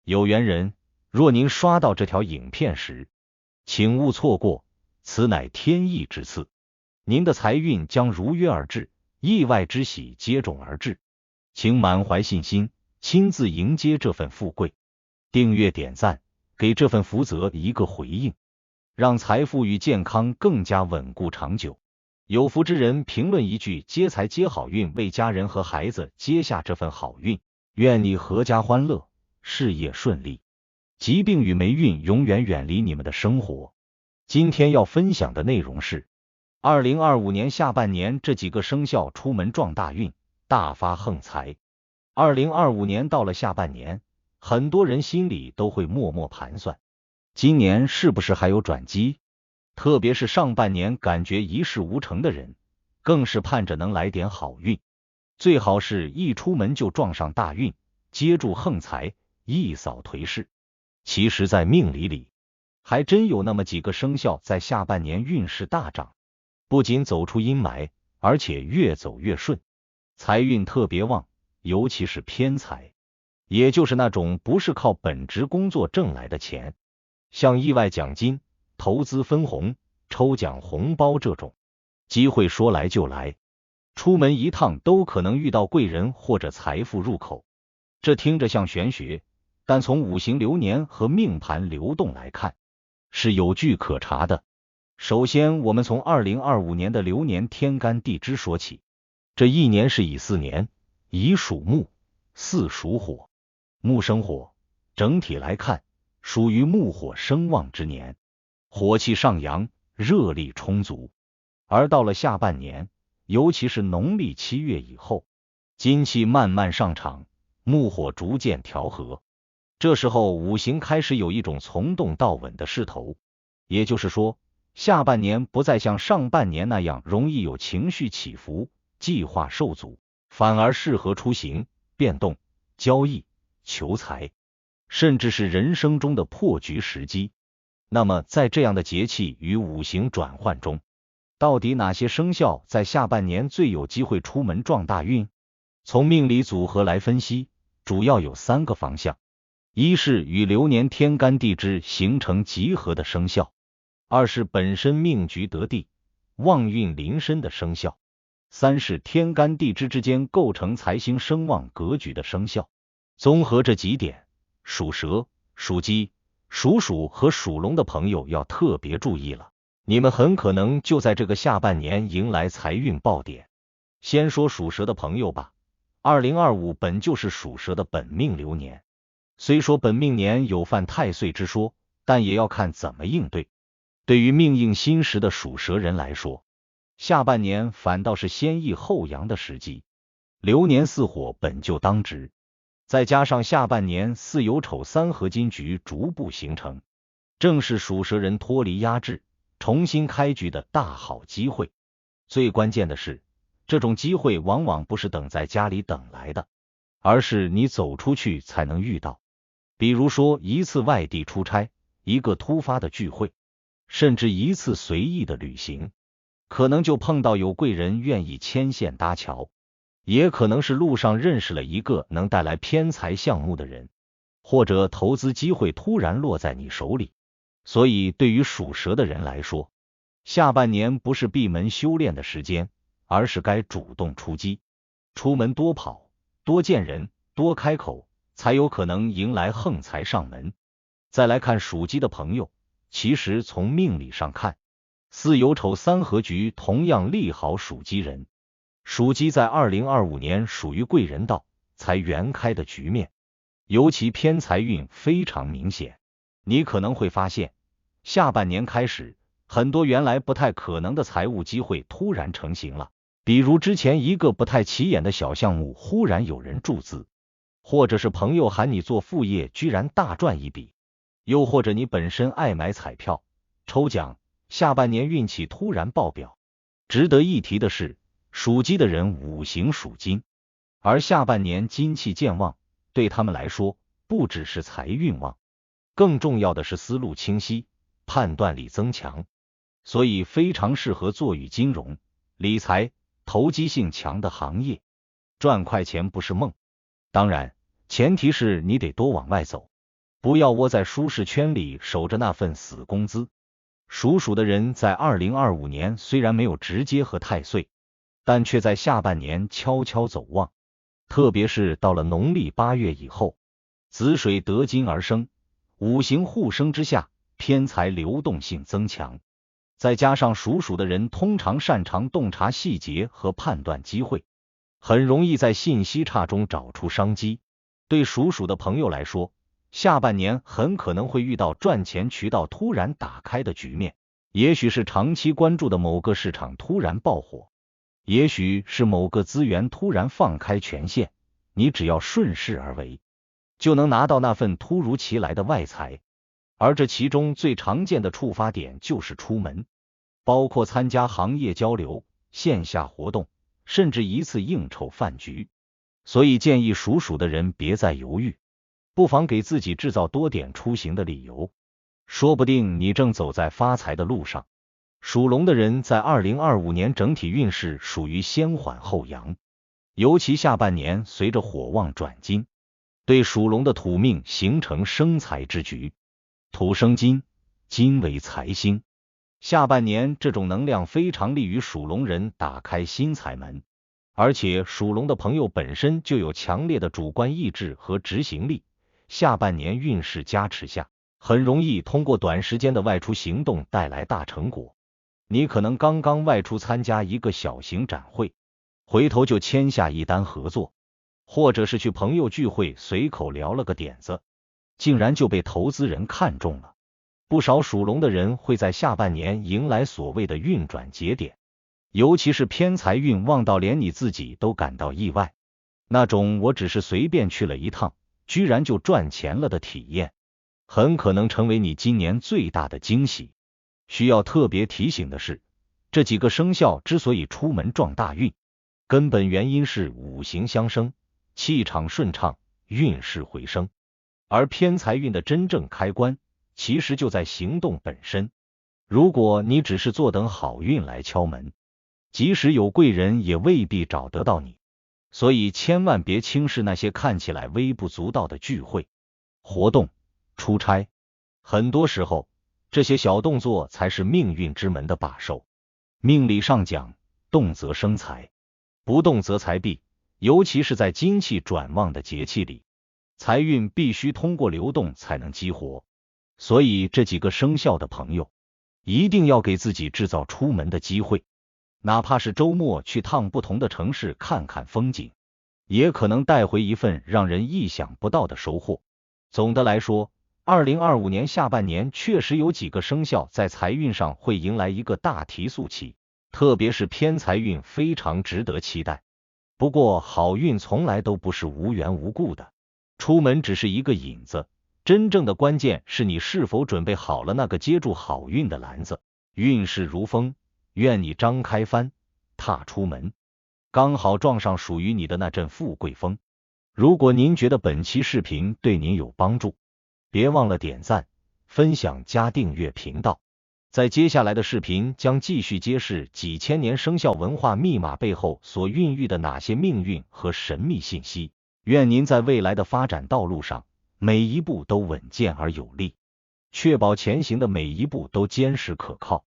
有缘人，若您刷到这条影片时，请勿错过，此乃天意之赐，您的财运将如约而至，意外之喜接踵而至，请满怀信心，亲自迎接这份富贵。订阅点赞，给这份福泽一个回应，让财富与健康更加稳固长久。有福之人评论一句接财接好运，为家人和孩子接下这份好运，愿你阖家欢乐，事业顺利，疾病与霉运永远远离你们的生活。今天要分享的内容是2025年下半年这几个生肖出门撞大运，大发横财。2025年到了下半年，很多人心里都会默默盘算，今年是不是还有转机？特别是上半年感觉一事无成的人，更是盼着能来点好运，最好是一出门就撞上大运，接住横财，一扫颓势。其实在命理里，还真有那么几个生肖在下半年运势大涨，不仅走出阴霾，而且越走越顺，财运特别旺，尤其是偏财，也就是那种不是靠本职工作挣来的钱，像意外奖金、投资分红、抽奖红包这种，机会说来就来，出门一趟都可能遇到贵人或者财富入口。这听着像玄学，但从五行流年和命盘流动来看，是有据可查的。首先，我们从2025年的流年天干地支说起。这一年是乙巳年，乙属木，巳属火，木生火，整体来看属于木火生旺之年，火气上扬，热力充足。而到了下半年，尤其是农历7月以后，金气慢慢上场，木火逐渐调和，这时候五行开始有一种从动到稳的势头，也就是说，下半年不再像上半年那样容易有情绪起伏，计划受阻，反而适合出行、变动、交易、求财，甚至是人生中的破局时机。那么在这样的节气与五行转换中，到底哪些生肖在下半年最有机会出门撞大运？从命理组合来分析，主要有3个方向。一是与流年天干地支形成集合的生肖，二是本身命局得地、旺运临身的生肖，三是天干地支之间构成财星声旺格局的生肖。综合这几点，属蛇、属鸡、属鼠和属龙的朋友要特别注意了，你们很可能就在这个下半年迎来财运爆点。先说属蛇的朋友吧，2025本就是属蛇的本命流年，虽说本命年有犯太岁之说，但也要看怎么应对。对于命硬心实的属蛇人来说，下半年反倒是先抑后扬的时机，流年巳火本就当值，再加上下半年巳酉丑3合金局逐步形成，正是属蛇人脱离压制，重新开局的大好机会。最关键的是，这种机会往往不是等在家里等来的，而是你走出去才能遇到。比如说一次外地出差，一个突发的聚会，甚至一次随意的旅行，可能就碰到有贵人愿意牵线搭桥，也可能是路上认识了一个能带来偏财项目的人，或者投资机会突然落在你手里。所以对于属蛇的人来说，下半年不是闭门修炼的时间，而是该主动出击，出门多跑，多见人，多开口，才有可能迎来横财上门。再来看属鸡的朋友，其实从命理上看，巳酉丑3合局同样利好属鸡人。属鸡在2025年属于贵人到，财源开的局面，尤其偏财运非常明显。你可能会发现，下半年开始，很多原来不太可能的财务机会突然成型了，比如之前一个不太起眼的小项目忽然有人注资，或者是朋友喊你做副业居然大赚一笔，又或者你本身爱买彩票、抽奖，下半年运气突然爆表。值得一提的是，属鸡的人五行属金，而下半年金气渐旺，对他们来说不只是财运旺，更重要的是思路清晰，判断力增强，所以非常适合做与金融、理财、投机性强的行业。赚快钱不是梦，当然前提是你得多往外走，不要窝在舒适圈里守着那份死工资。属鼠的人在2025年虽然没有直接和太岁，但却在下半年悄悄走旺，特别是到了农历8月以后，子水得金而生，五行互生之下，偏财流动性增强。再加上属鼠的人通常擅长洞察细节和判断机会，很容易在信息差中找出商机。对属鼠的朋友来说，下半年很可能会遇到赚钱渠道突然打开的局面，也许是长期关注的某个市场突然爆火，也许是某个资源突然放开权限，你只要顺势而为，就能拿到那份突如其来的外财。而这其中最常见的触发点就是出门，包括参加行业交流、线下活动，甚至一次应酬饭局。所以建议属鼠的人别再犹豫，不妨给自己制造多点出行的理由，说不定你正走在发财的路上。属龙的人在2025年整体运势属于先缓后扬，尤其下半年随着火旺转金，对属龙的土命形成生财之局。土生金，金为财星，下半年这种能量非常利于属龙人打开新财门，而且属龙的朋友本身就有强烈的主观意志和执行力，下半年运势加持下，很容易通过短时间的外出行动带来大成果。你可能刚刚外出参加一个小型展会，回头就签下一单合作，或者是去朋友聚会随口聊了个点子，竟然就被投资人看中了。不少属龙的人会在下半年迎来所谓的运转节点，尤其是偏财运旺到连你自己都感到意外，那种我只是随便去了一趟，居然就赚钱了的体验，很可能成为你今年最大的惊喜。需要特别提醒的是，这几个生肖之所以出门撞大运，根本原因是五行相生，气场顺畅，运势回升。而偏财运的真正开关，其实就在行动本身。如果你只是坐等好运来敲门，即使有贵人也未必找得到你。所以千万别轻视那些看起来微不足道的聚会、活动、出差，很多时候这些小动作才是命运之门的把手。命理上讲，动则生财，不动则财闭，尤其是在金气转旺的节气里，财运必须通过流动才能激活。所以这几个生肖的朋友，一定要给自己制造出门的机会，哪怕是周末去趟不同的城市看看风景，也可能带回一份让人意想不到的收获。总的来说，2025年下半年确实有几个生肖在财运上会迎来一个大提速期，特别是偏财运非常值得期待。不过好运从来都不是无缘无故的，出门只是一个引子，真正的关键是你是否准备好了那个接住好运的篮子。运势如风，愿你张开帆，踏出门，刚好撞上属于你的那阵富贵风。如果您觉得本期视频对您有帮助，别忘了点赞、分享加订阅频道。在接下来的视频将继续揭示几千年生肖文化密码背后所孕育的哪些命运和神秘信息。愿您在未来的发展道路上，每一步都稳健而有力，确保前行的每一步都坚实可靠。